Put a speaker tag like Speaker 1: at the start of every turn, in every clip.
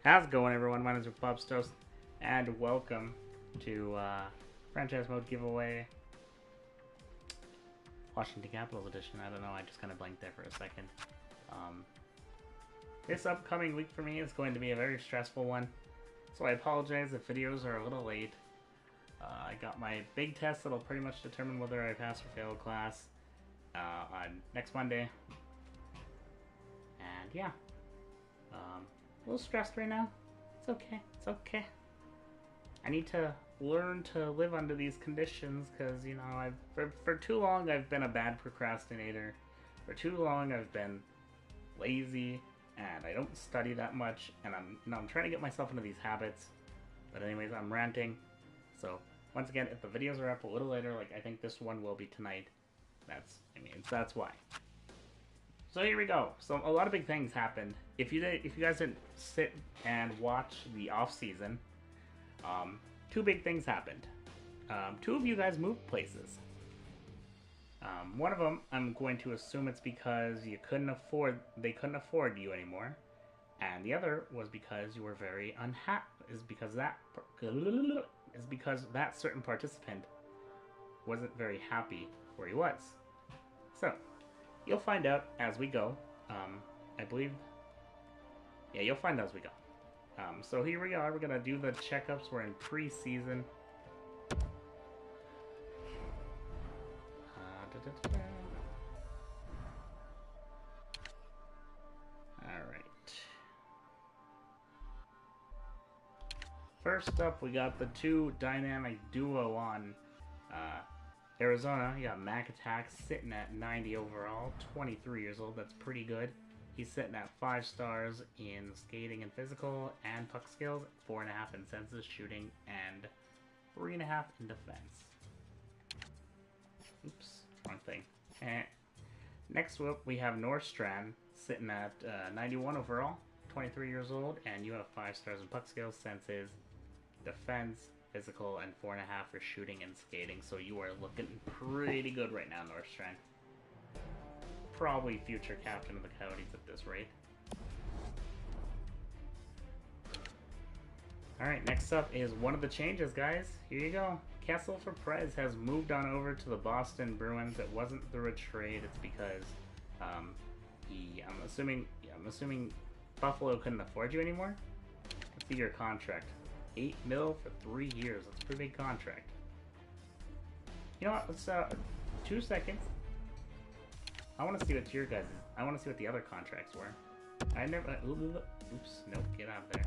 Speaker 1: How's it going, everyone? My name is Bob Stos, and welcome to Franchise Mode Giveaway Washington Capitals Edition. I don't know, I just kind of blanked there for a second. This upcoming week for me is going to be a very stressful one, so I apologize if videos are a little late. I got my big test that'll pretty much determine whether I pass or fail class on next Monday. And yeah. A little stressed right now. It's okay. It's okay. I need to learn to live under these conditions because, you know, for too long I've been a bad procrastinator. For too long I've been lazy and I don't study that much, and I'm trying to get myself into these habits. But anyways, I'm ranting. So once again, if the videos are up a little later, like I think this one will be tonight, that's why. So here we go. So a lot of big things happened. If you guys didn't sit and watch the off season, two big things happened. Two of you guys moved places. One of them, I'm going to assume it's because they couldn't afford you anymore, and the other was because you were very unhappy. Is because that certain participant wasn't very happy where he was. So you'll find out as we go. I believe. Yeah, you'll find out as we go. So here we are. We're gonna do the checkups. We're in preseason. Alright. First up, we got the two dynamic duo on Arizona. You got Mac Attack sitting at 90 overall, 23 years old. That's pretty good. He's sitting at 5 stars in skating and physical and puck skills, 4.5 in senses, shooting, and 3.5 in defense. Oops, wrong thing. Next up, we have Norstrand sitting at 91 overall, 23 years old, and you have 5 stars in puck skills, senses, defense, physical, and 4.5 for shooting and skating. So you are looking pretty good right now, Norstrand. Probably future captain of the Coyotes at this rate. Alright, next up is one of the changes, guys. Here you go. Kessel for Prez has moved on over to the Boston Bruins. It wasn't through a trade. It's because I'm assuming Buffalo couldn't afford you anymore. Let's see your contract. $8 million for 3 years. That's a pretty big contract. You know what? Let's 2 seconds. I want to see what your guys'. I want to see what the other contracts were. I never. Oops. Nope. Get out of there.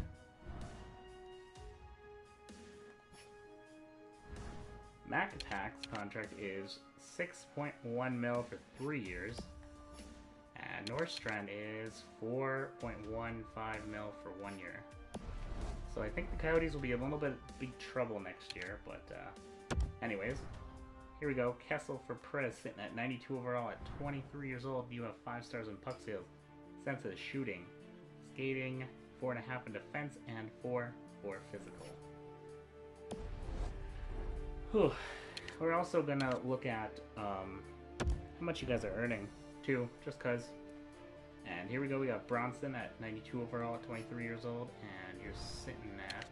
Speaker 1: Mac Attack's contract is $6.1 million for 3 years, and Norstrand is $4.15 million for 1 year. So I think the Coyotes will be a little bit big trouble next year. But anyways. Here we go. Kessel for Prez sitting at 92 overall at 23 years old. You have 5 stars in puck skills, senses, shooting, skating, 4.5 in defense, and 4 for physical. Whew. We're also gonna look at how much you guys are earning too, just cause. And here we go. We got Bronson at 92 overall at 23 years old, and you're sitting at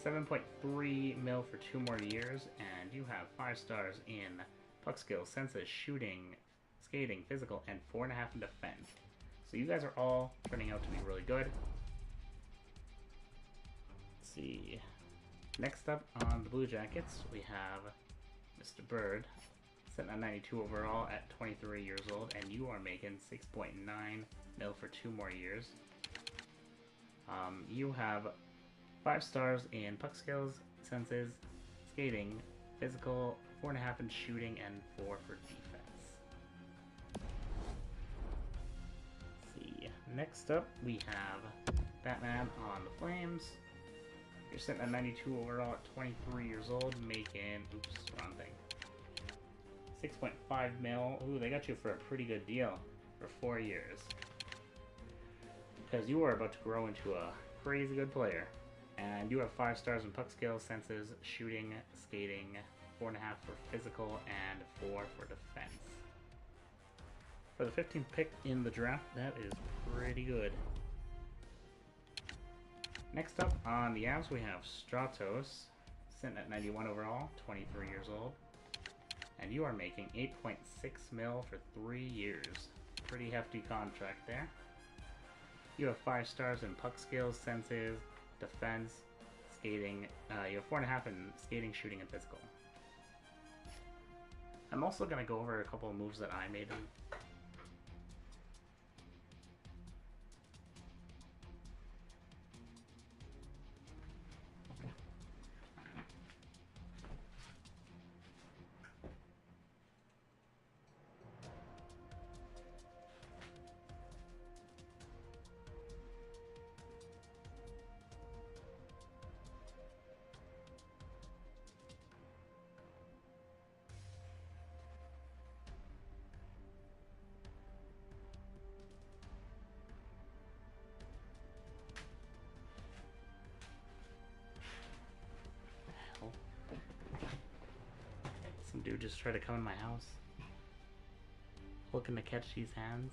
Speaker 1: $7.3 million for 2 more years, and you have 5 stars in puck skills, senses, shooting, skating, physical, and 4.5 in defense. So you guys are all turning out to be really good. Let's see. Next up on the Blue Jackets, we have Mr. Bird, sitting at 92 overall at 23 years old, and you are making $6.9 million for 2 more years. You have 5 stars in puck skills, senses, skating, physical, 4.5 in shooting, and 4 for defense. Let's see. Next up, we have Batman on the Flames. You're sitting at 92 overall at 23 years old, making, oops, wrong thing, $6.5 million. Ooh, they got you for a pretty good deal for 4 years. Because you are about to grow into a crazy good player. And you have 5 stars in puck skills, senses, shooting, skating, 4.5 for physical, and 4 for defense. For the 15th pick in the draft, that is pretty good. Next up on the Avs, we have Stratos, sitting at 91 overall, 23 years old. And you are making 8.6 mil for 3 years. Pretty hefty contract there. You have 5 stars in puck skills, senses, defense, skating. You have 4.5 in skating, shooting, and physical. I'm also going to go over a couple of moves that I made him. Some dude just tried to come in my house. Looking to catch these hands.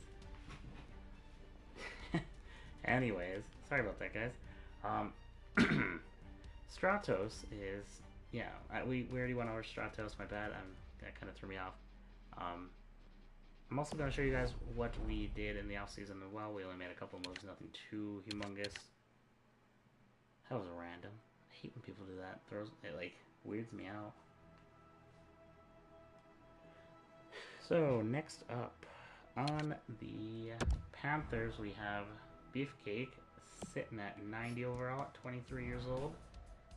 Speaker 1: Anyways, sorry about that, guys. Stratos is, yeah, we already went over Stratos, my bad. That kind of threw me off. I'm also going to show you guys what we did in the offseason as well. We only made a couple moves, nothing too humongous. That was random. I hate when people do that. It like weirds me out. So next up on the Panthers, we have Beefcake sitting at 90 overall at 23 years old,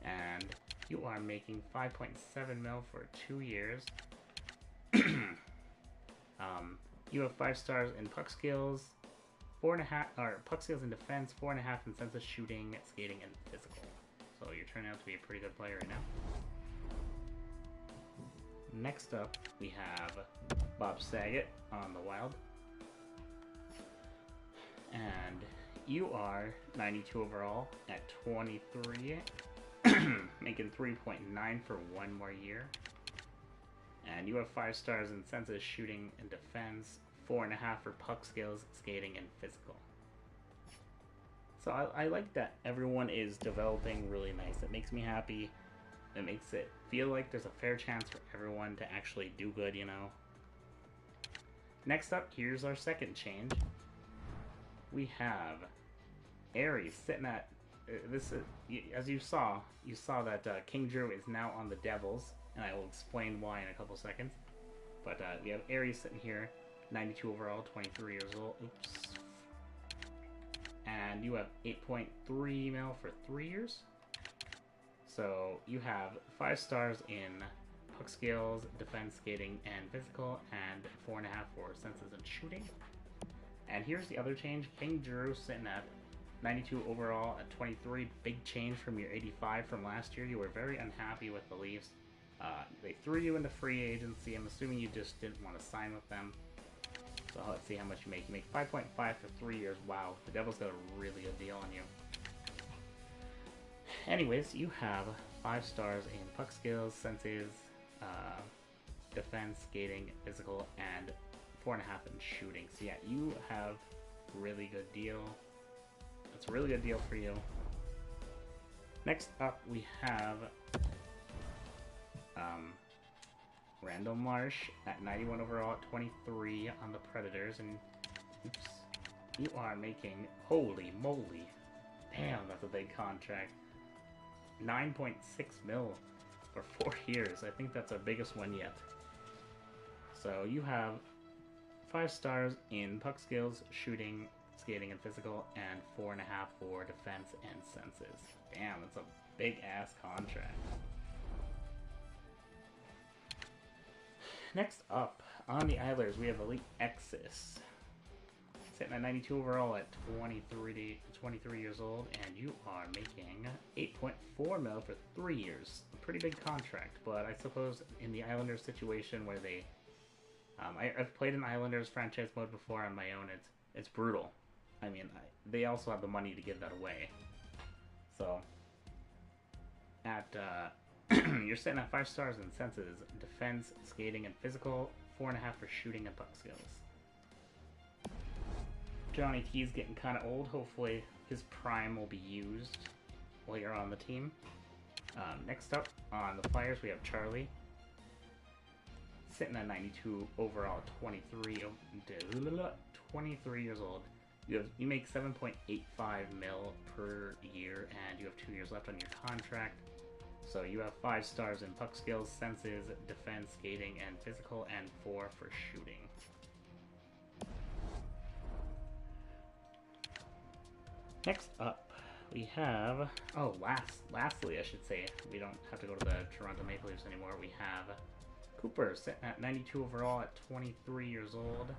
Speaker 1: and you are making 5.7 mil for 2 years. You have 5 stars in puck skills, 4.5 or puck skills in defense, 4.5 in sense of shooting, skating, and physical. So you're turning out to be a pretty good player right now. Next up, we have Bob Saget on the Wild. And you are 92 overall at 23, making 3.9 for 1 more year. And you have 5 stars in senses, shooting, and defense, 4.5 for puck skills, skating, and physical. So I like that everyone is developing really nice. It makes me happy. It makes it feel like there's a fair chance for everyone to actually do good, you know. Next up, here's our second change. We have Aries sitting at this. As you saw that King Drew is now on the Devils, and I will explain why in a couple seconds. But we have Aries sitting here, 92 overall, 23 years old. Oops. And you have 8.3 mil for 3 years. So you have 5 stars in puck skills, defense, skating, and physical, and 4.5 for senses and shooting. And here's the other change. King Drew sitting at 92 overall at 23. Big change from your 85 from last year. You were very unhappy with the Leafs. They threw you into free agency. I'm assuming you just didn't want to sign with them. So let's see how much you make. You make 5.5 for 3 years. Wow, the Devils got a really good deal on you. Anyways, you have 5 stars in puck skills, senses, defense, skating, physical, and 4.5 in shooting. So yeah, you have a really good deal. That's a really good deal for you. Next up, we have Randall Marsh at 91 overall at 23 on the Predators, and oops, you are making, holy moly, damn, that's a big contract. 9.6 mil for 4 years. I think that's our biggest one yet. So you have 5 stars in puck skills, shooting, skating, and physical, and 4.5 for defense and senses. Damn, that's a big ass contract. Next up on the Islanders, we have Elite Exis sitting at 92 overall at 23 years old, and you are making 8.4 mil for 3 years. A pretty big contract, but I suppose in the Islanders situation where they, I've played in Islanders franchise mode before on my own. It's brutal. I mean, they also have the money to give that away. So at you're sitting at 5 stars in senses, defense, skating, and physical, 4.5 for shooting and puck skills. Johnny T's getting kind of old. Hopefully his prime will be used player on the team. Next up on the Flyers, we have Charlie. Sitting at 92 overall, 23 years old. You make 7.85 mil per year, and you have 2 years left on your contract. So you have 5 stars in puck skills, senses, defense, skating, and physical, and 4 for shooting. Next up, we have, lastly I should say, we don't have to go to the Toronto Maple Leafs anymore. We have Cooper sitting at 92 overall at 23 years old.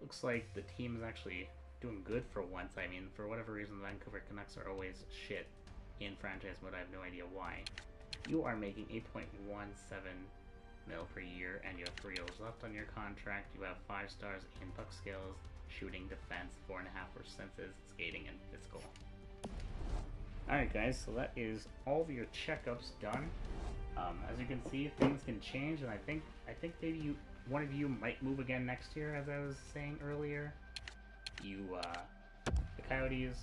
Speaker 1: Looks like the team is actually doing good for once. I mean, for whatever reason, the Vancouver Canucks are always shit in franchise mode. I have no idea why. You are making 8.17 mil per year, and you have 3 years left on your contract. You have 5 stars in puck skills, shooting, defense, 4.5 for senses, skating, and physical. Alright guys, so that is all of your checkups done. As you can see, things can change, and I think maybe one of you might move again next year, as I was saying earlier. The Coyotes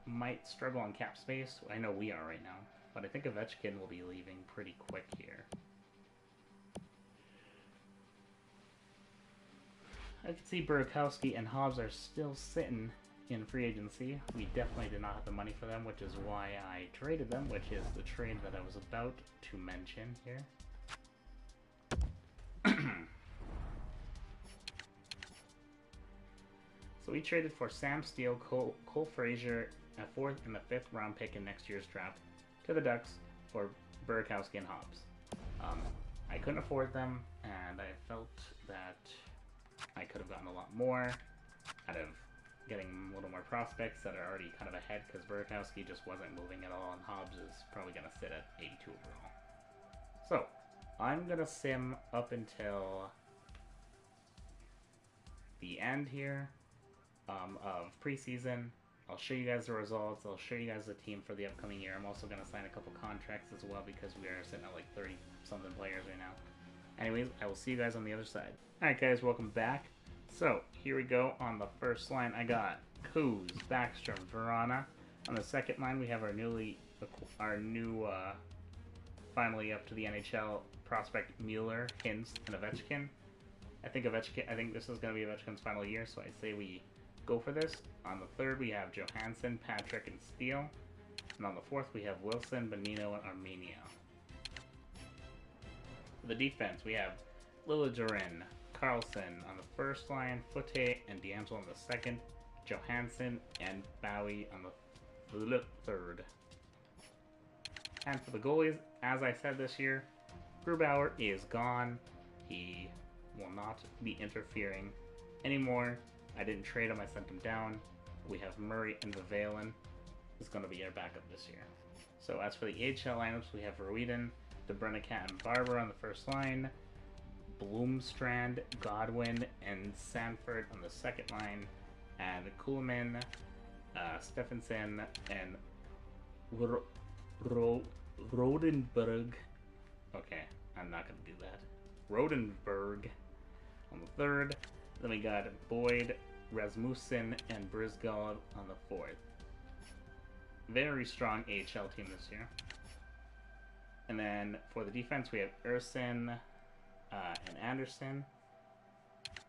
Speaker 1: might struggle on cap space. I know we are right now, but I think Ovechkin will be leaving pretty quick here. I can see Burakovsky and Hobbs are still sitting in free agency. We definitely did not have the money for them, which is why I traded them, which is the trade that I was about to mention here. So we traded for Sam Steele, Cole Frazier, a 4th and a 5th round pick in next year's draft to the Ducks for Burakovsky and Hobbs. I couldn't afford them, and I felt that I could have gotten a lot more out of getting a little more prospects that are already kind of ahead, because Burakovsky just wasn't moving at all, and Hobbs is probably going to sit at 82 overall. So, I'm going to sim up until the end here of preseason. I'll show you guys the results. I'll show you guys the team for the upcoming year. I'm also going to sign a couple contracts as well, because we are sitting at like 30-something players right now. Anyways, I will see you guys on the other side. Alright guys, welcome back. So, here we go. On the first line, I got Kuz, Backstrom, Verana. On the second line, we have our new, finally up to the NHL prospect Mueller, Hintz, and Ovechkin. I think this is going to be Ovechkin's final year, so I say we go for this. On the third, we have Johansson, Patrick, and Steele. And on the fourth, we have Wilson, Bonino, and Armenia. For the defense, we have Liljegren, Carlson on the first line, Foote and D'Angelo on the second, Johansson and Bowie on the third. And for the goalies, as I said this year, Grubauer is gone. He will not be interfering anymore. I didn't trade him, I sent him down. We have Murray and Vavalen is going to be our backup this year. So as for the AHL lineups, we have Ruiden, DeBrunicat, and Barber on the first line, Bloomstrand, Godwin, and Sanford on the second line, and Kuhlman, Stephenson, and Rodenberg. Okay, I'm not going to do that. Rodenberg on the third. Then we got Boyd, Rasmussen, and Brizgal on the fourth. Very strong AHL team this year. And then for the defense, we have Erson and Anderson.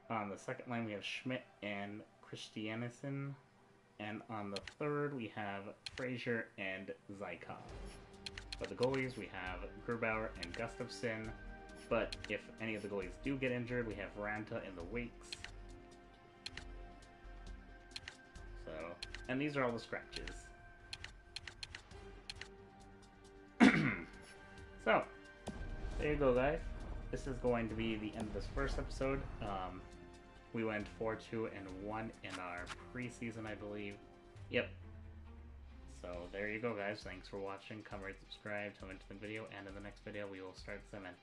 Speaker 1: On the second line, we have Schmidt and Christiansen. And on the third, we have Frazier and Zykov. For the goalies, we have Grubauer and Gustafsson. But if any of the goalies do get injured, we have Ranta in the Wakes. So, and these are all the scratches. So, there you go, guys. This is going to be the end of this first episode. We went 4-2-1 in our preseason, I believe. Yep. So there you go, guys. Thanks for watching. Come rate, subscribe, tell me to the video, and in the next video we will start simming.